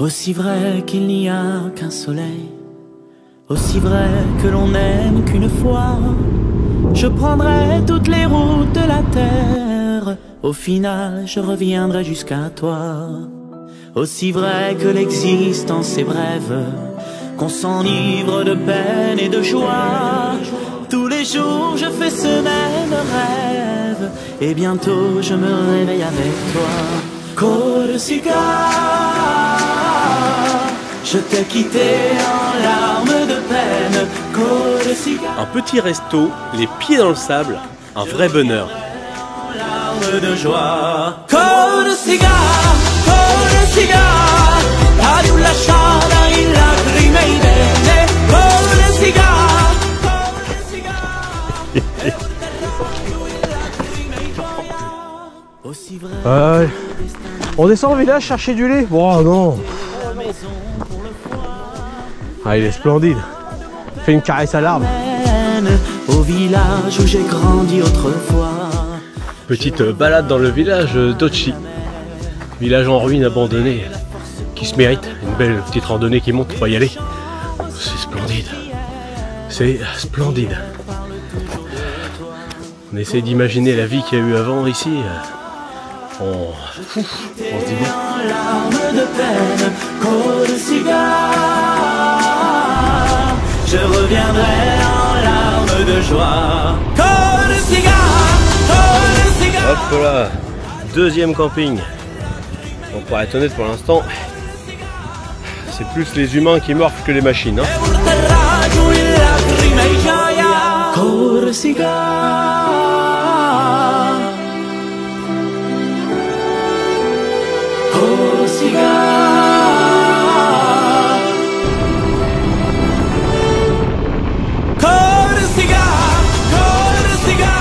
Aussi vrai qu'il n'y a qu'un soleil, aussi vrai que l'on n'aime qu'une fois, je prendrai toutes les routes de la terre, au final je reviendrai jusqu'à toi. Aussi vrai que l'existence est brève, qu'on s'enivre de peine et de joie, tous les jours je fais ce même rêve, et bientôt je me réveille avec toi. Corsica, je t'ai quitté en larmes de peine. Corsica, un petit resto, les pieds dans le sable, un vrai bonheur. en larmes de joie. Corsica, Corsica, ad una lasciata in lacrime in bene. Corsica, Corsica, aussi vrai. On descend au village chercher du lait. Oh non. Ah, il est splendide. Fais une caresse à l'arbre. Au village où j'ai grandi autrefois. Petite balade dans le village d'Occhi. Village en ruine abandonné, qui se mérite. Une belle petite randonnée qui monte, on va y aller. C'est splendide. C'est splendide. On essaie d'imaginer la vie qu'il y a eu avant ici. On se dit bon. En larmes de peine, Corsica, je reviendrai en larmes de joie. Corsica, Corsica. Hop là, deuxième camping. Bon, pour être honnête, pour l'instant, c'est plus les humains qui morfent que les machines. Corsica. Corsica, Corsica, Corsica,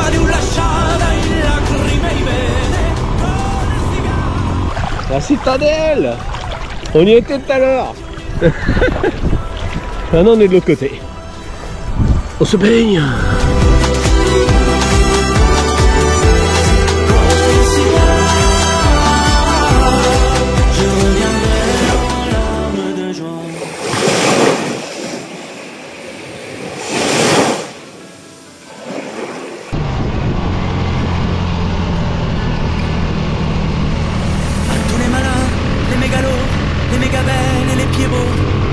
ad una lasciata in lacrime in bene. Corsica. La citadelle. On y était tout à l'heure. Maintenant on est de l'autre côté. On se baigne.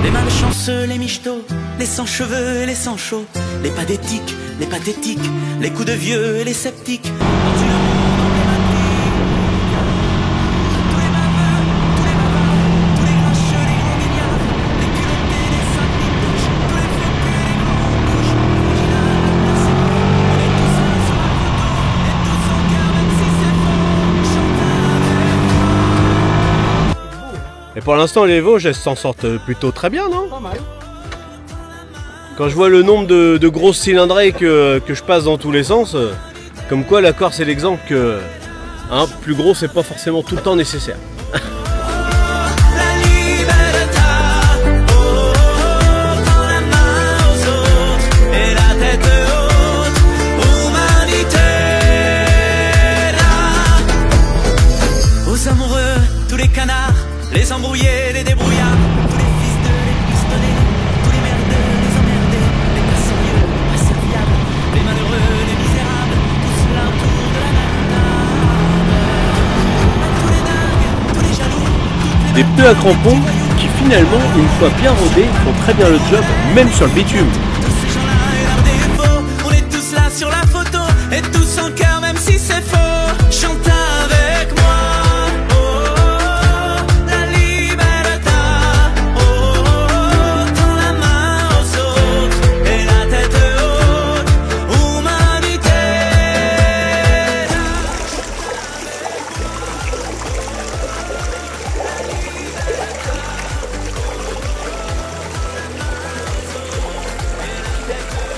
Les malchanceux, les michetots, les sans cheveux et les sans chauds, les pathétiques, les pathétiques, les coups de vieux et les sceptiques. Dans une ronde emblématique, tous les baveux, tous les grincheux, les grands guignols, les culottés, les saints pitouches, tous les flocus, les grands couches. On est tous un sur la photo, et tous en cœur, même si c'est faux. Chante avec moi. Et pour l'instant les Vosges elles s'en sortent plutôt très bien, non? Pas mal. Quand je vois le nombre de grosses cylindrées que je passe dans tous les sens, comme quoi la Corse est l'exemple que plus gros c'est pas forcément tout le temps nécessaire. Aux amoureux, tous les canards, les embrouillés, les débrouillards, tous les fils de les pistonnés, tous les merdeux, les emmerdés, les casserieux, les serviables, les malheureux, les misérables, tous là autour de la même table. Tous les dingues, tous les jaloux, toutes les Des pneus à crampons qui finalement, une fois bien rodés, font très bien le job, même sur le bitume. tous ces gens-là et leurs défauts, on est tous là sur la photo, et tous en cœur même si c'est faux. Chante avec moi.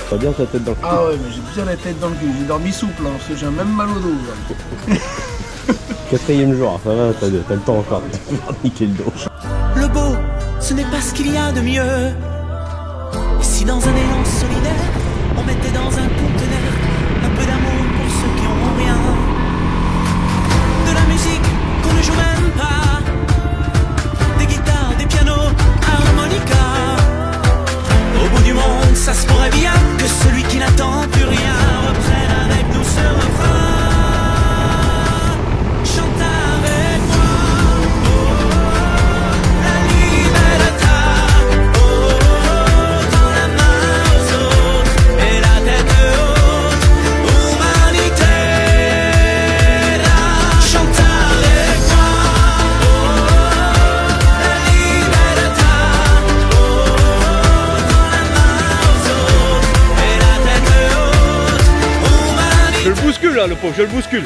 T'as bien ta tête dans le cul. Ah ouais, mais j'ai bien la tête dans le cul. J'ai dormi souple, hein, parce que j'ai même mal au dos. Là. 4e jour, ça va, t'as le temps encore. Niquer le dos. Le beau, ce n'est pas ce qu'il y a de mieux. Et si dans un élan solidaire, on mettait dans un conteneur un peu d'amour pour ceux qui n'ont rien, de la musique qu'on ne joue même pas, pauvre, je le bouscule.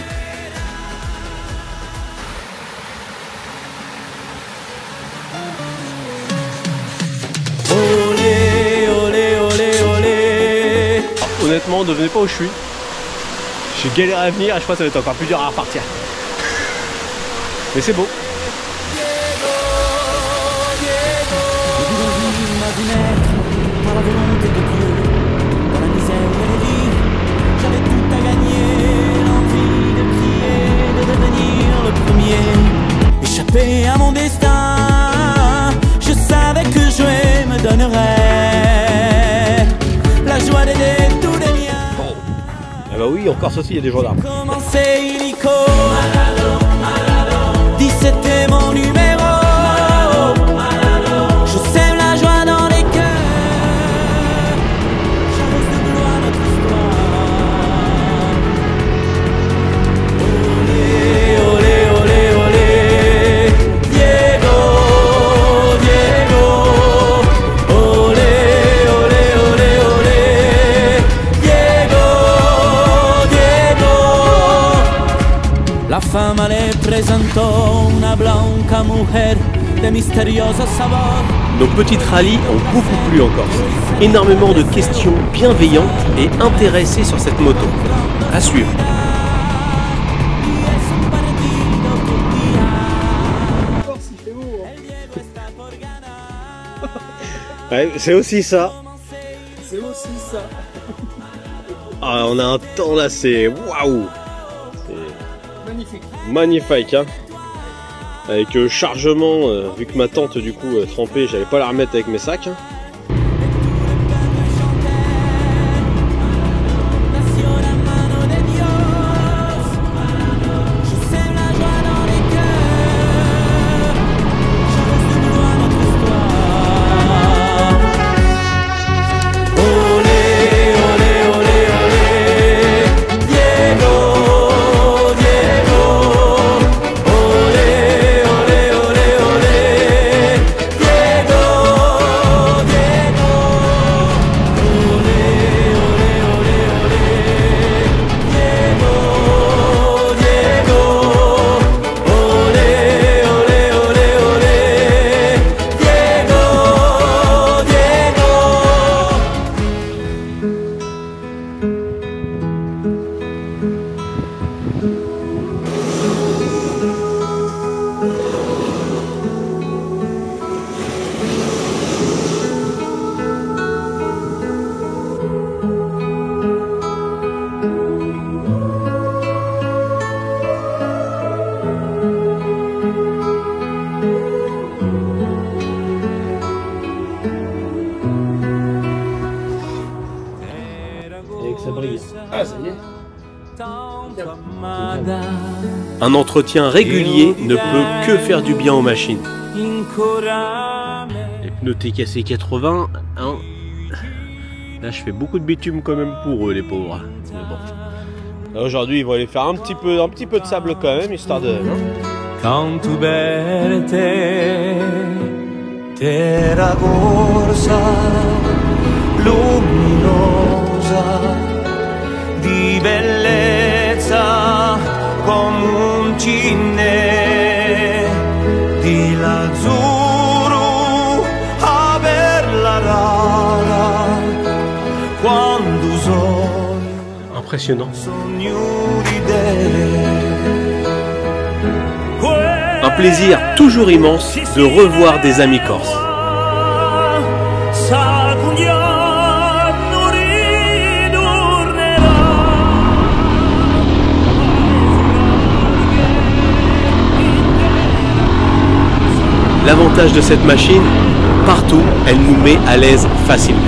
Olé, olé, olé, olé. Honnêtement, ne venez pas où je suis. J'ai galéré à venir et je crois que ça va être encore plus dur à repartir. Mais c'est beau. Par la volonté de Dieu, dans la misère et la vie, j'avais tout à gagner, l'envie de crier, de devenir le premier, échapper à mon destin. Je savais que je me donnerais la joie d'aider tous les miens. Oh. Ah bah oui, encore ceci, il y a des gendarmes. Commencer illico, dis c'était mon numéro. Je sème la joie dans les cœurs, j'arrose de gloire notre histoire. Olé, olé, olé, olé, Diego, Diego. Olé, olé, olé, olé, Diego, Diego. La fama le presentò una blanca mujer de misterioso sabor. Nos petites rallyes ont beaucoup plu en Corse. Énormément de questions bienveillantes et intéressées sur cette moto. À suivre. Ouais, c'est aussi ça. C'est aussi ça. Ah, on a un temps là, c'est waouh. Magnifique. Magnifique, hein. Avec chargement, vu que ma tente du coup trempée, j'allais pas la remettre avec mes sacs. Hein. Ça brille. Ah, ça y est. Un entretien régulier ne peut que faire du bien aux machines. Les pneus TKC 80, hein. Là je fais beaucoup de bitume quand même pour eux les pauvres. Mais bon. Aujourd'hui ils vont aller faire un petit peu de sable quand même, histoire de... Canto berte terra corsa luminosa di bellezza come un cinne di l'azzurro a per la rara quando sogno Impressionnant. sogno di te. Un plaisir toujours immense de revoir des amis corses. L'avantage de cette machine, partout, elle nous met à l'aise facilement.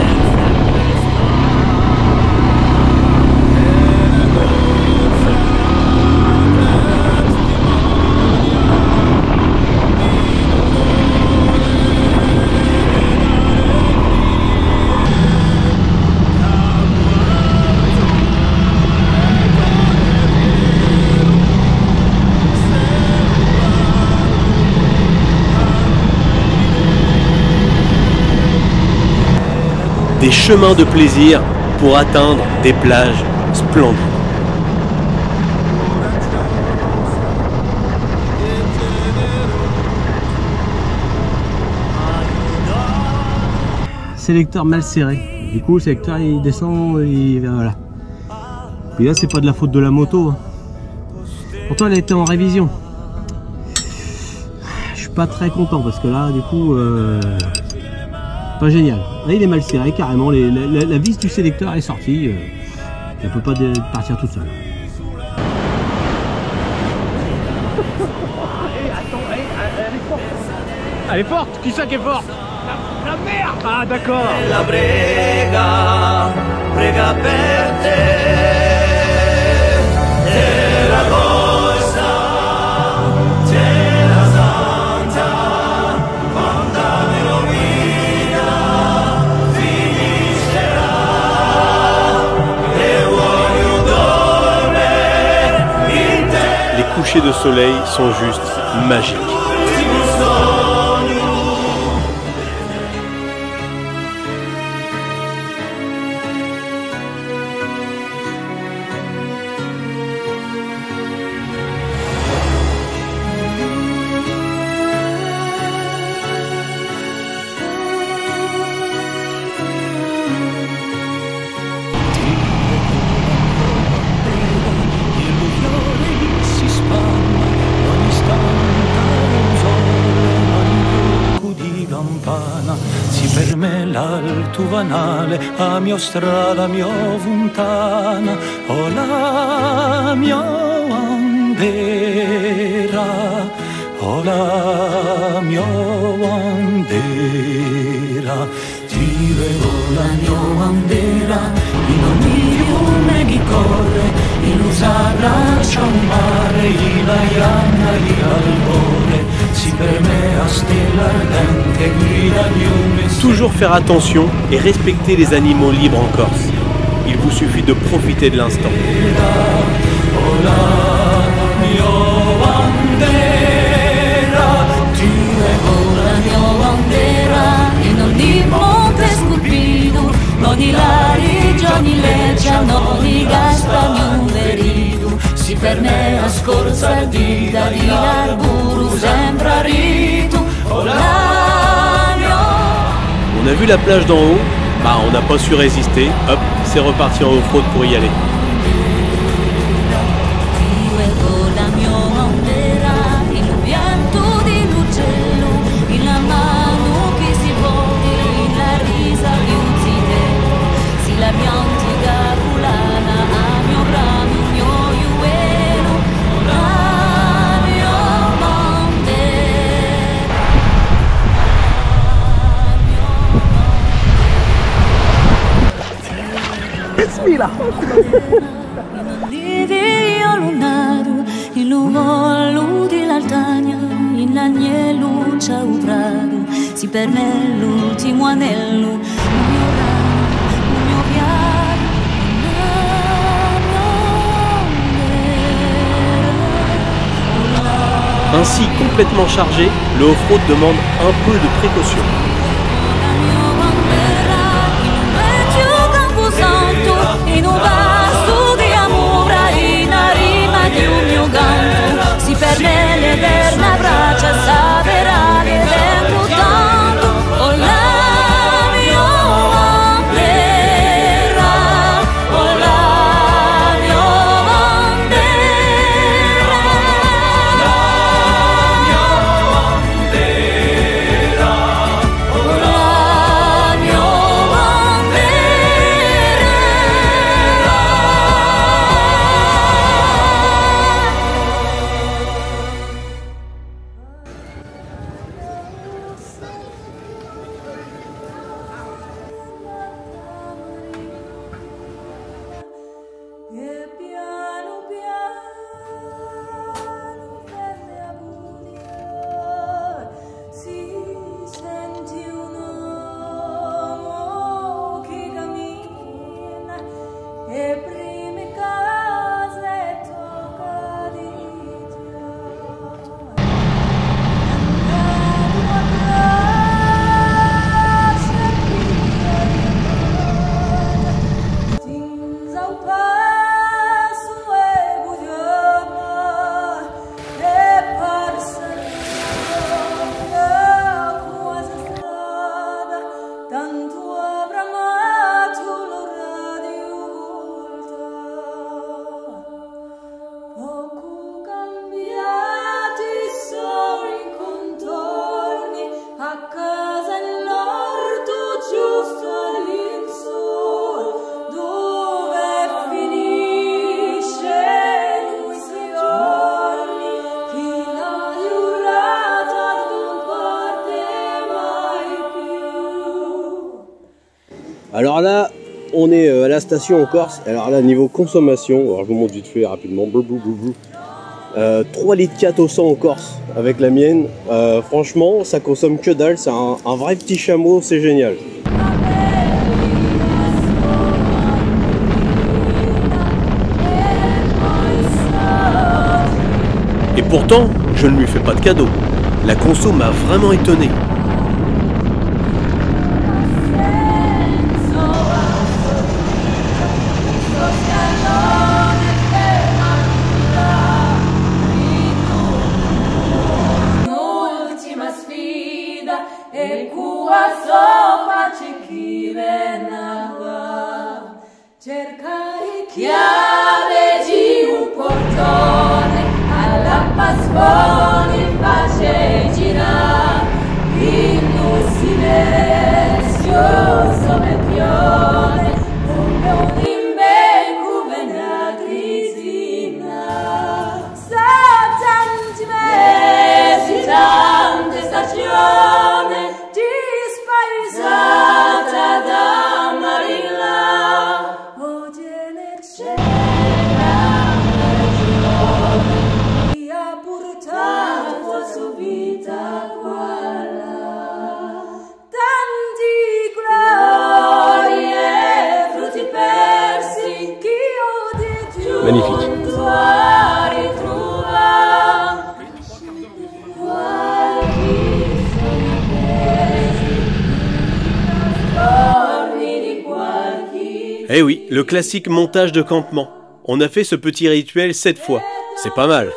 Des chemins de plaisir pour atteindre des plages splendides. sélecteur mal serré. Du coup, le sélecteur il descend, voilà. Puis là, c'est pas de la faute de la moto. Hein. Pourtant, elle a été en révision. Je suis pas très content parce que là, du coup, pas génial. Là, il est mal serré carrément. La vis du sélecteur est sortie. Elle peut pas partir toute seule. Elle est forte. Qui ça qui est forte? La mer. Ah d'accord. La brega, brega per te, la rosa, la santa, quando mi rovina, finiscerà, e voglio dormire in te. Les couchers de soleil sont juste magiques. Si per me l'altuvanale a mia strada mia fontana o la mia bandera o la mia bandera ti vedo la mia bandera in ogni fiume che corre in usarra c'è un mare in aianna in albore. Toujours faire attention et respecter les animaux libres en Corse. Il vous suffit de profiter de l'instant. Si per me a scorsa di dall'arburu sembra ritu On a vu la plage d'en haut, bah on n'a pas su résister, hop, c'est reparti en off-road pour y aller. Il luolo dell'Altagna, in l'agnello c'è un prato, si per me l'ultimo anello, un mio piano, Ainsi complètement chargé, le off-road demande un peu de précaution. Per me l'eterna braccia saperà che dentro tanto ho la mia bandera, ho la mia bandera, la mia bandera, ho la mia tanto Alors là, on est à la station en Corse. Alors là, niveau consommation, alors je vous montre vite fait rapidement. 3 litres 4 au 100 en Corse avec la mienne. Franchement, ça consomme que dalle. C'est un vrai petit chameau, c'est génial. Et pourtant, je ne lui fais pas de cadeau. La conso m'a vraiment étonné. Magnifique. Eh oui, le classique montage de campement. On a fait ce petit rituel 7 fois. C'est pas mal.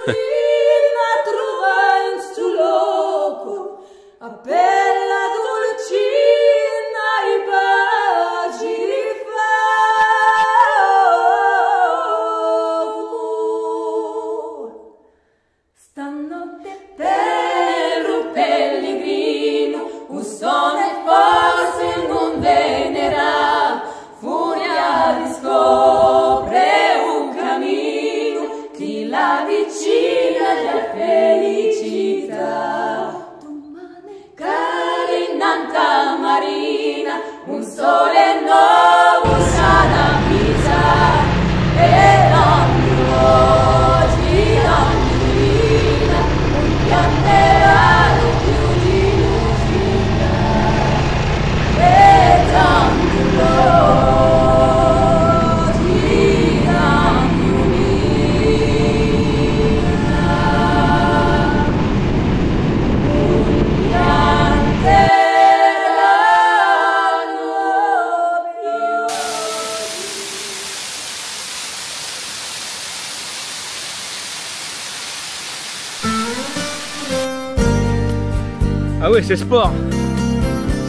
Ah ouais, c'est sport.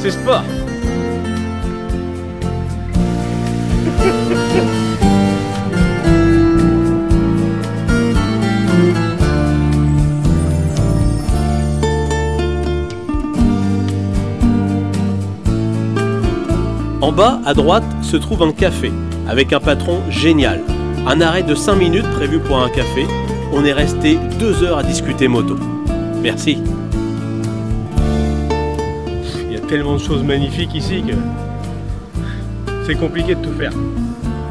C'est sport. En bas, à droite, se trouve un café, avec un patron génial. Un arrêt de 5 minutes prévu pour un café. On est resté 2 heures à discuter moto. Merci. Il y a tellement de choses magnifiques ici que c'est compliqué de tout faire.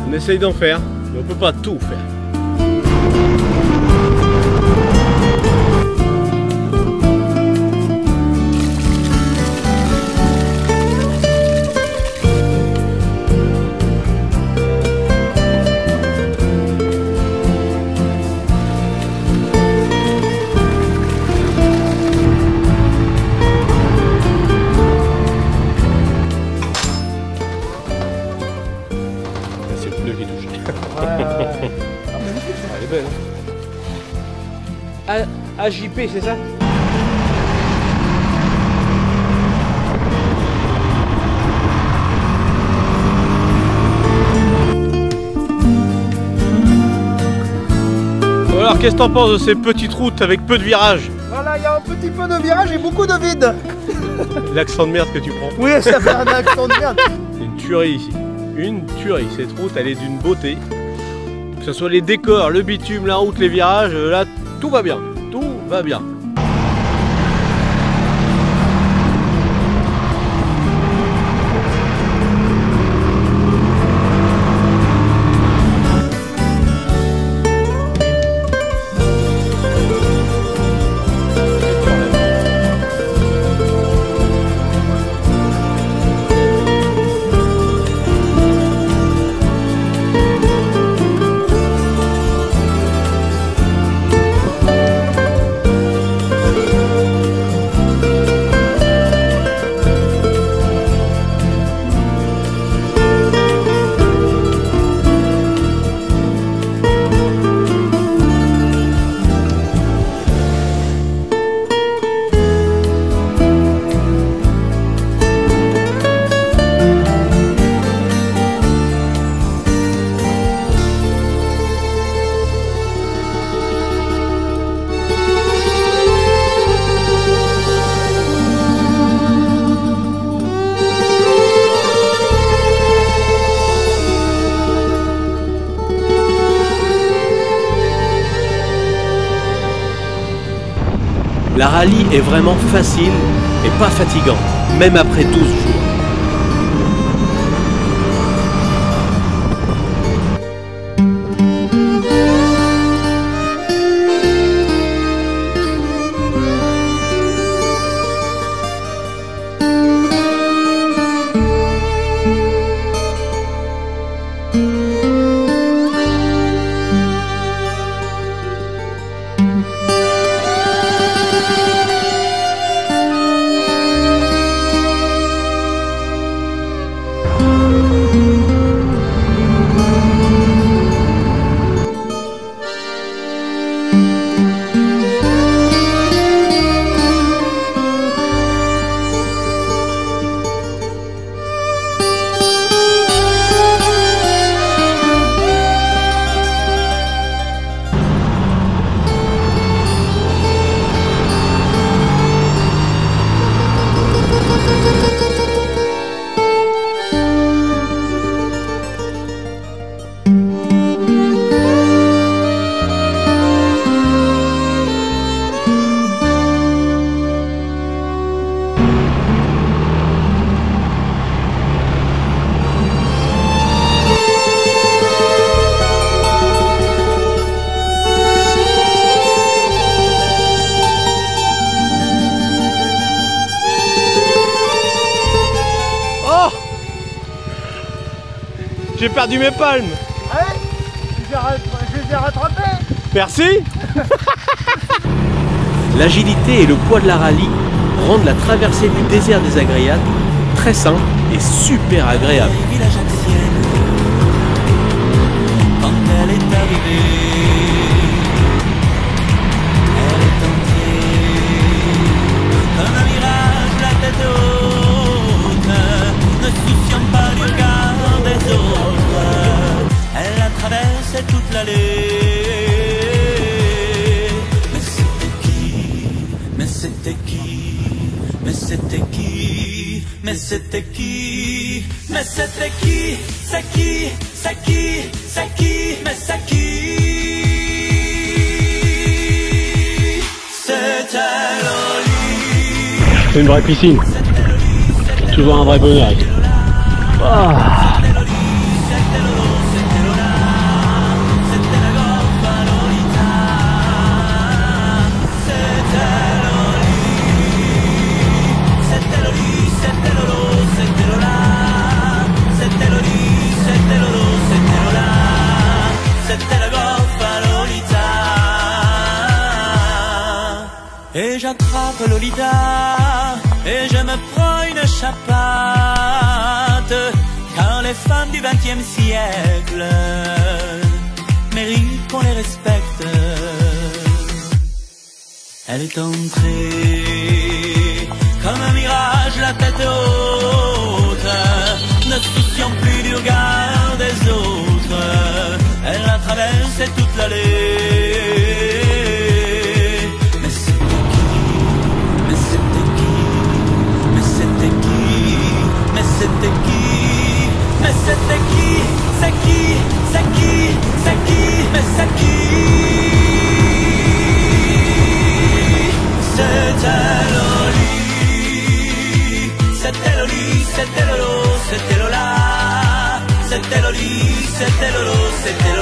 On essaye d'en faire, mais on peut pas tout faire. Elle est belle. Hein. AJP, c'est ça? Alors, qu'est-ce que t'en penses de ces petites routes avec peu de virages? Voilà, il y a un petit peu de virage et beaucoup de vide. L'accent de merde que tu prends. Oui, ça fait un accent de merde. C'est une tuerie ici. Une tuerie. Cette route, elle est d'une beauté. Que ce soit les décors, le bitume, la route, les virages, là, tout va bien. Tout va bien. La rallye est vraiment facile et pas fatigante, même après 12 jours. J'ai perdu mes palmes. Ah ouais, je les ai rattrapés. Merci. L'agilité et le poids de la rallye rendent la traversée du désert des Agriades très simple et super agréable. Quand elle est arrivée, elle est entrée comme un mirage, la tête haute, ne souciant pas du regard des autres. Elle a traversé toute l'allée. Mais c'était qui? Mais c'était qui? Mais c'était qui? Mais c'était qui? Mais c'était qui? C'est qui? C'est qui? C'est qui? Mais c'est qui? C'était Loli. C'est une vraie piscine. Toujours un vrai bonheur. Ah. Et j'attrape Lolita et je me prends une chapate, car les femmes du XXe siècle méritent qu'on les respecte. Elle est entrée comme un mirage, la tête haute, ne souciant plus du regard des autres. Elle a traversé toute l'allée. C'était qui? Mais c'était qui? C'est qui? C'est qui? C'est qui? Mais c'est qui? C'était Loli. C'était Loli, c'était Lolo, c'était Lola. C'était Loli, c'était Lolo, c'était Lola.